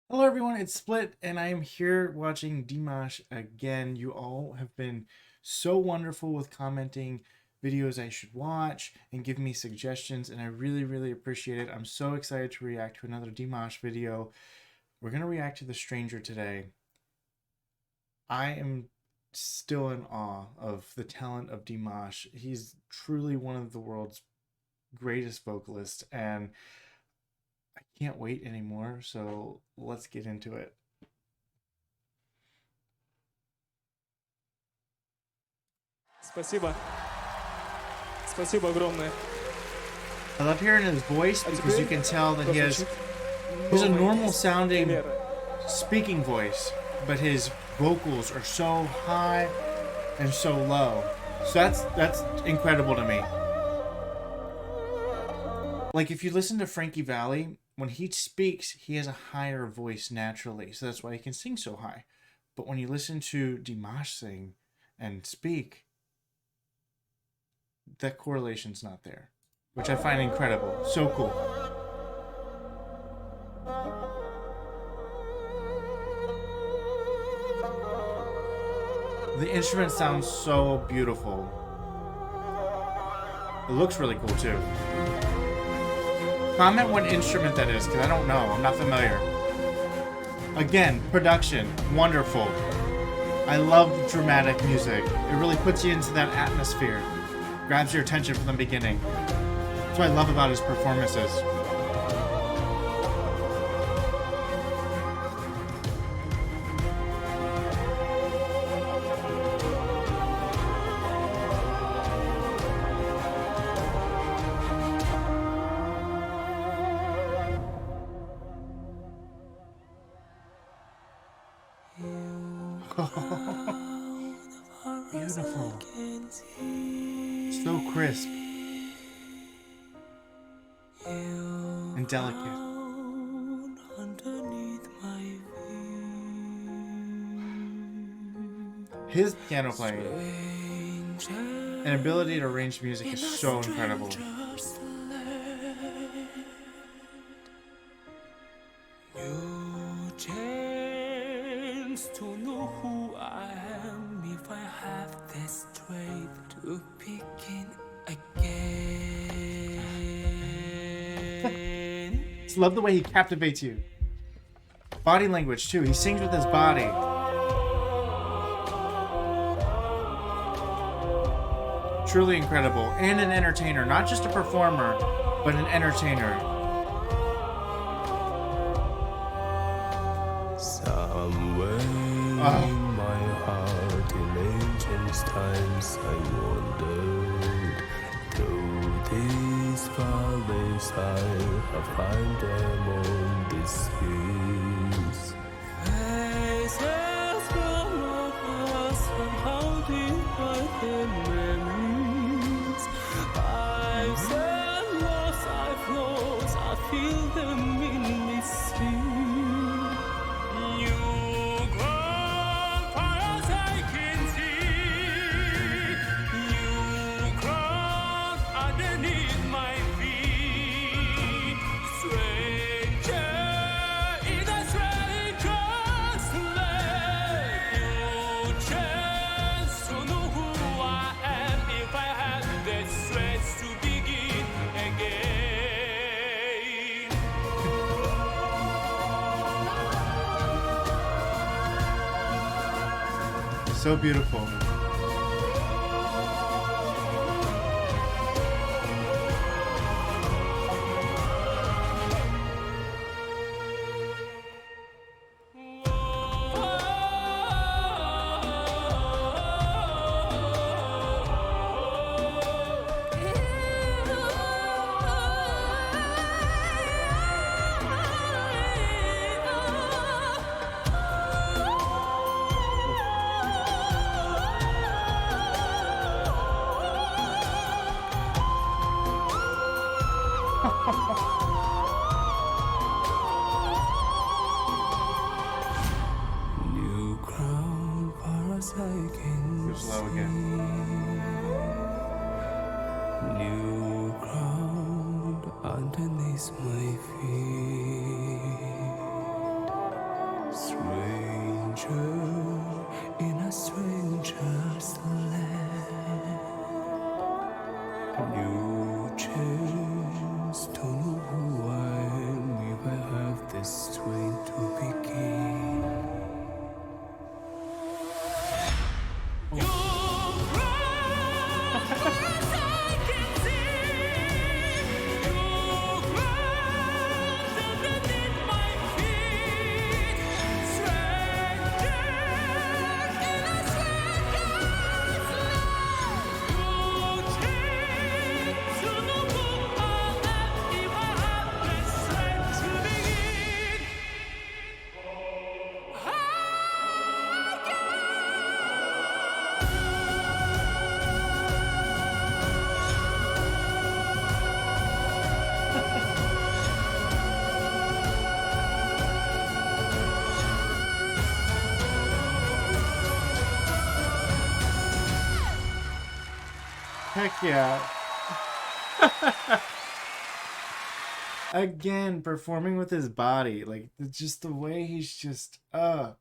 Hello everyone, it's Split, and I am here watching Dimash again. You all have been so wonderful with commenting videos I should watch and giving me suggestions, and I really appreciate it. I'm so excited to react to another Dimash video. We're going to react to The Stranger today. I am still in awe of the talent of Dimash. He's truly one of the world's greatest vocalists, and I can't wait anymore, so let's get into it. Спасибо. Спасибо огромное. I love hearing his voice because you can tell that he's a normal sounding speaking voice, but his vocals are so high and so low. So that's incredible to me. Like if you listen to Frankie Valli, when he speaks, he has a higher voice naturally, so that's why he can sing so high. But when you listen to Dimash sing and speak, that correlation's not there, which I find incredible. So cool. The instrument sounds so beautiful. It looks really cool too. Comment what instrument that is, because I don't know. I'm not familiar. Again, production, wonderful. I love dramatic music. It really puts you into that atmosphere. Grabs your attention from the beginning. That's what I love about his performances. Beautiful. So crisp. And delicate. His piano playing and ability to arrange music is so incredible. To know who I am if I have the strength to begin again. Just love the way he captivates you. Body language too. He sings with his body. Truly incredible. And an entertainer. Not just a performer, but an entertainer. Somewhere in my heart, in ancient times, I wandered through these valleys. I have climbed them on these hills. Faces from us, somehow divide their memories. I've said lost, I've lost, I feel them in this sea. So beautiful. New crown far as I can Goes low again. New crown underneath my feet. stranger in a stranger's land. You just don't know who I am. We will have this strength to begin. Heck yeah. Again, performing with his body, like just the way he's just now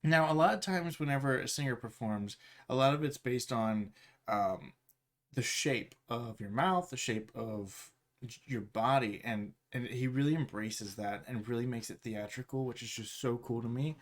a lot of times whenever a singer performs, a lot of it's based on the shape of your mouth, the shape of your body, and he really embraces that and really makes it theatrical, which is just so cool to me.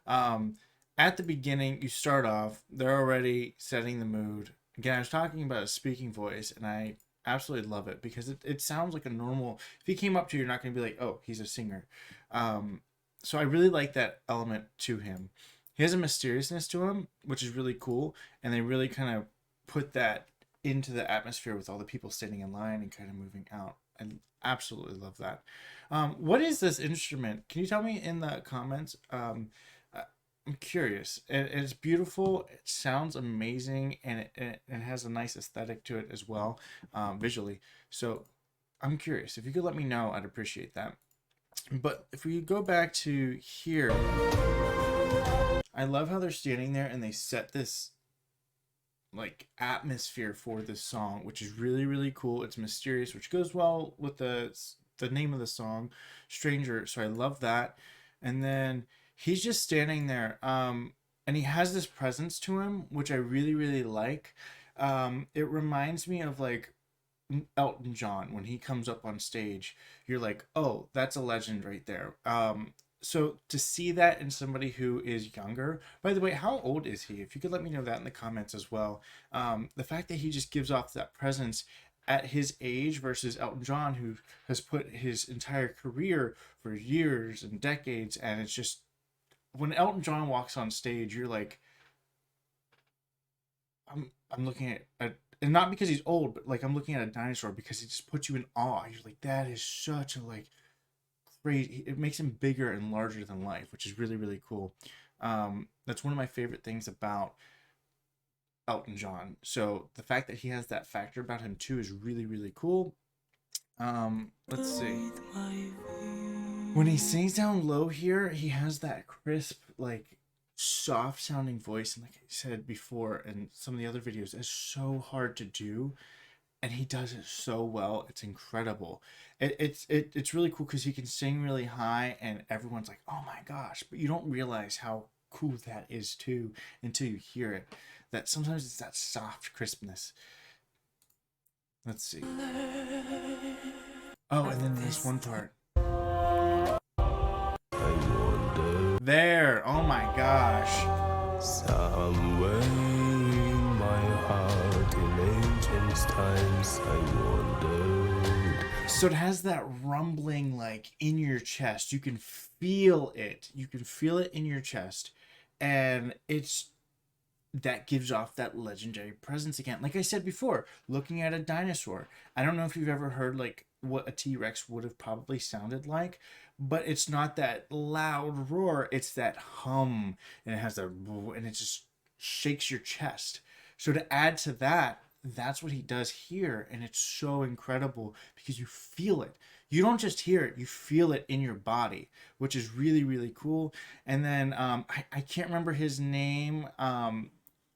At the beginning, you start off, they're already setting the mood. Again, I was talking about a speaking voice, and I absolutely love it because it sounds like a normal. If he came up to you, you're not going to be like, oh, he's a singer. So I really like that element to him. He has a mysteriousness to him, which is really cool, and they really kind of put that into the atmosphere with all the people standing in line and kind of moving out. I absolutely love that. What is this instrument? Can you tell me in the comments? I'm curious. It's beautiful. It sounds amazing, and it has a nice aesthetic to it as well, visually. So I'm curious. If you could let me know, I'd appreciate that. But if we go back to here, I love how they're standing there and they set this like atmosphere for this song, which is really, really cool. It's mysterious, which goes well with the name of the song, Stranger. So I love that. And then he's just standing there, and he has this presence to him, which I really, really like. It reminds me of like Elton John when he comes up on stage. You're like, oh, that's a legend right there. So to see that in somebody who is younger, by the way, how old is he? If you could let me know that in the comments as well. The fact that he just gives off that presence at his age versus Elton John, who has put his entire career for years and decades, and it's just, when Elton John walks on stage, you're like, I'm looking at, and not because he's old, but like I'm looking at a dinosaur because he just puts you in awe. You're like, that is such a like crazy. It makes him bigger and larger than life, which is really, really cool. That's one of my favorite things about Elton John. So the fact that he has that factor about him too is really, really cool. Let's see. When he sings down low here, he has that crisp, like soft sounding voice, and like I said before in some of the other videos, it's so hard to do, and he does it so well. It's incredible. It's really cool because he can sing really high and everyone's like, oh my gosh, but you don't realize how cool that is too until you hear it. That sometimes it's that soft crispness. Let's see. Oh, and then this one part. There, oh my gosh. Somewhere in my heart in ancient times I wondered. So it has that rumbling like in your chest. You can feel it. You can feel it in your chest. And it's that gives off that legendary presence again. Like I said before, looking at a dinosaur. I don't know if you've ever heard like what a T-Rex would have probably sounded like, but it's not that loud roar, it's that hum, and it has that, and it just shakes your chest. So to add to that, that's what he does here, and it's so incredible because you feel it. You don't just hear it, you feel it in your body, which is really, really cool. And then I can't remember his name.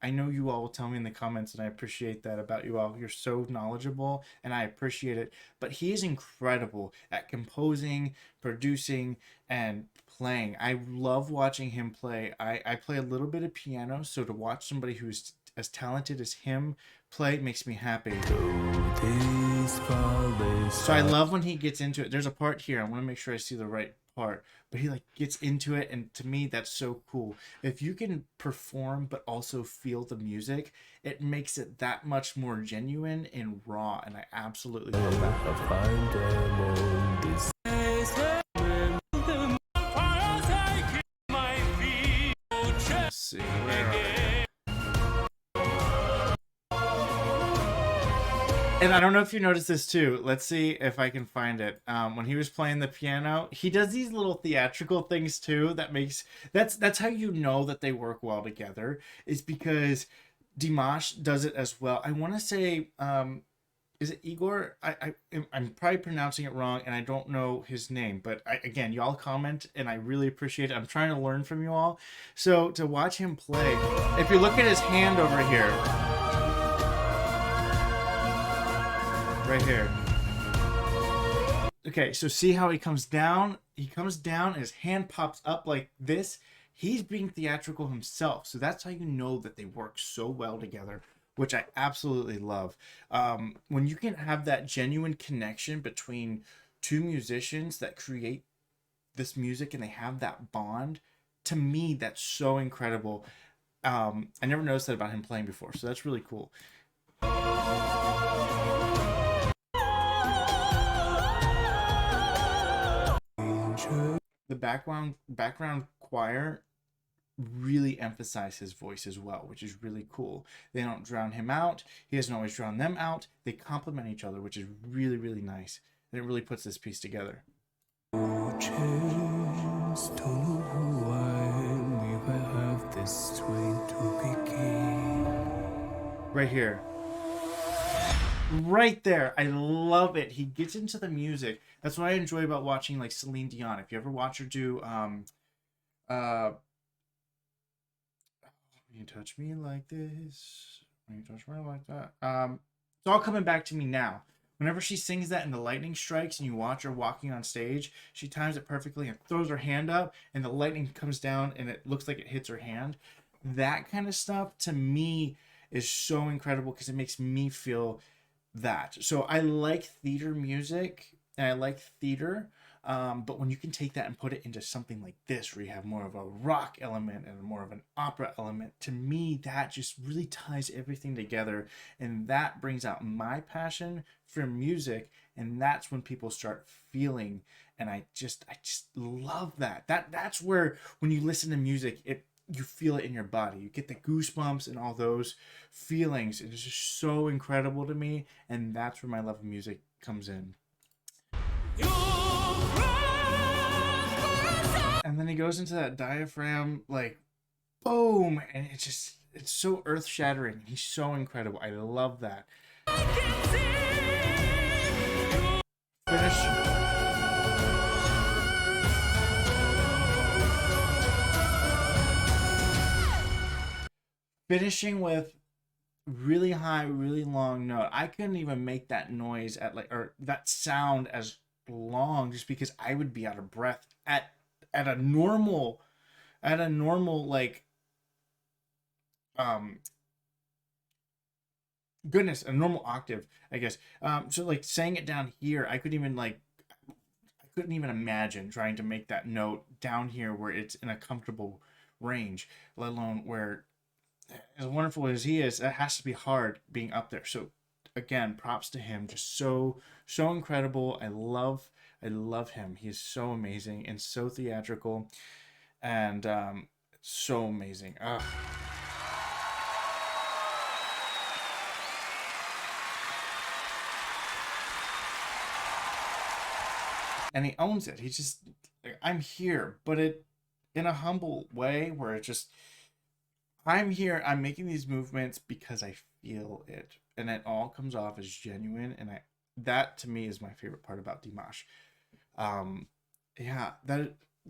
I know you all will tell me in the comments, and I appreciate that about you all. You're so knowledgeable, and I appreciate it. But he is incredible at composing, producing, and playing. I love watching him play. I play a little bit of piano, so to watch somebody who's as talented as him play makes me happy. So I love when he gets into it. There's a part here. I want to make sure I see the right part, but he like gets into it, and to me that's so cool. If you can perform but also feel the music, it makes it that much more genuine and raw, and I absolutely love that. Let's see, where are we? And I don't know if you noticed this too. Let's see if I can find it. When he was playing the piano, he does these little theatrical things too. That's how you know that they work well together. Is because Dimash does it as well. I want to say, is it Igor? I'm probably pronouncing it wrong, and I don't know his name. But again, y'all comment, and I really appreciate it. I'm trying to learn from you all. So to watch him play, if you look at his hand over here. Right here. Okay, so see how he comes down? He comes down and his hand pops up like this. He's being theatrical himself. So that's how you know that they work so well together, which I absolutely love. When you can have that genuine connection between two musicians that create this music and they have that bond, to me, that's so incredible. I never noticed that about him playing before, so that's really cool. The background choir really emphasize his voice as well, which is really cool. They don't drown him out. He doesn't always drown them out. They complement each other, which is really, really nice. And it really puts this piece together. Right here. Right there. I love it. He gets into the music. That's what I enjoy about watching like Celine Dion. If you ever watch her do when you touch me like this, when you touch me like that. It's all coming back to me now. Whenever she sings that and the lightning strikes and you watch her walking on stage, she times it perfectly and throws her hand up and the lightning comes down and it looks like it hits her hand. That kind of stuff to me is so incredible because it makes me feel that. So I like theater music and I like theater, but when you can take that and put it into something like this where you have more of a rock element and more of an opera element, to me that just really ties everything together, and that brings out my passion for music, and that's when people start feeling, and I just love that's where when you listen to music, you feel it in your body. You get the goosebumps and all those feelings. It is just so incredible to me, and that's where my love of music comes in. And then he goes into that diaphragm, like, boom, and it's so earth-shattering. He's so incredible. I love that. Finishing with really high, really long note. I couldn't even make that noise or that sound as long just because I would be out of breath at a normal like goodness, a normal octave, I guess. So like saying it down here, I couldn't even imagine trying to make that note down here where it's in a comfortable range, let alone where, as wonderful as he is, it has to be hard being up there. So again, props to him. Just so incredible. I love him. He's so amazing and so theatrical, and so amazing. Ugh. And he owns it. He's just, I'm here, but it in a humble way where it just, I'm here, I'm making these movements because I feel it, and it all comes off as genuine, and that to me is my favorite part about Dimash. Yeah,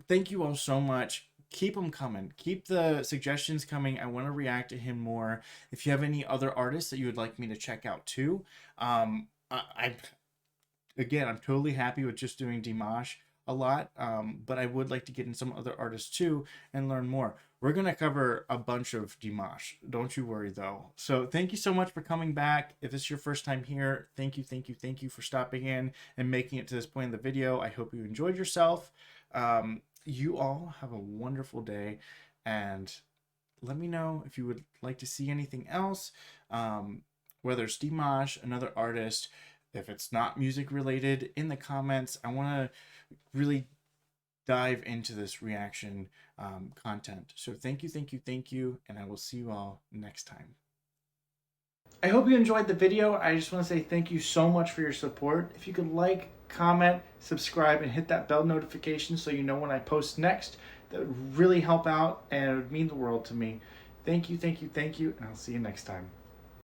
thank you all so much. keep them coming. Keep the suggestions coming. I want to react to him more. If you have any other artists that you would like me to check out too, again, I'm totally happy with just doing Dimash a lot, but I would like to get in some other artists too and learn more. We're going to cover a bunch of Dimash. Don't you worry though. So thank you so much for coming back. If it's your first time here, thank you for stopping in and making it to this point in the video. I hope you enjoyed yourself. You all have a wonderful day, and let me know if you would like to see anything else, whether it's Dimash, another artist, if it's not music related, in the comments. I want to really dive into this reaction content. So thank you, and I will see you all next time. I hope you enjoyed the video. I just want to say thank you so much for your support. If you could like, comment, subscribe, and hit that bell notification so you know when I post next, that would really help out and it would mean the world to me. Thank you, and I'll see you next time.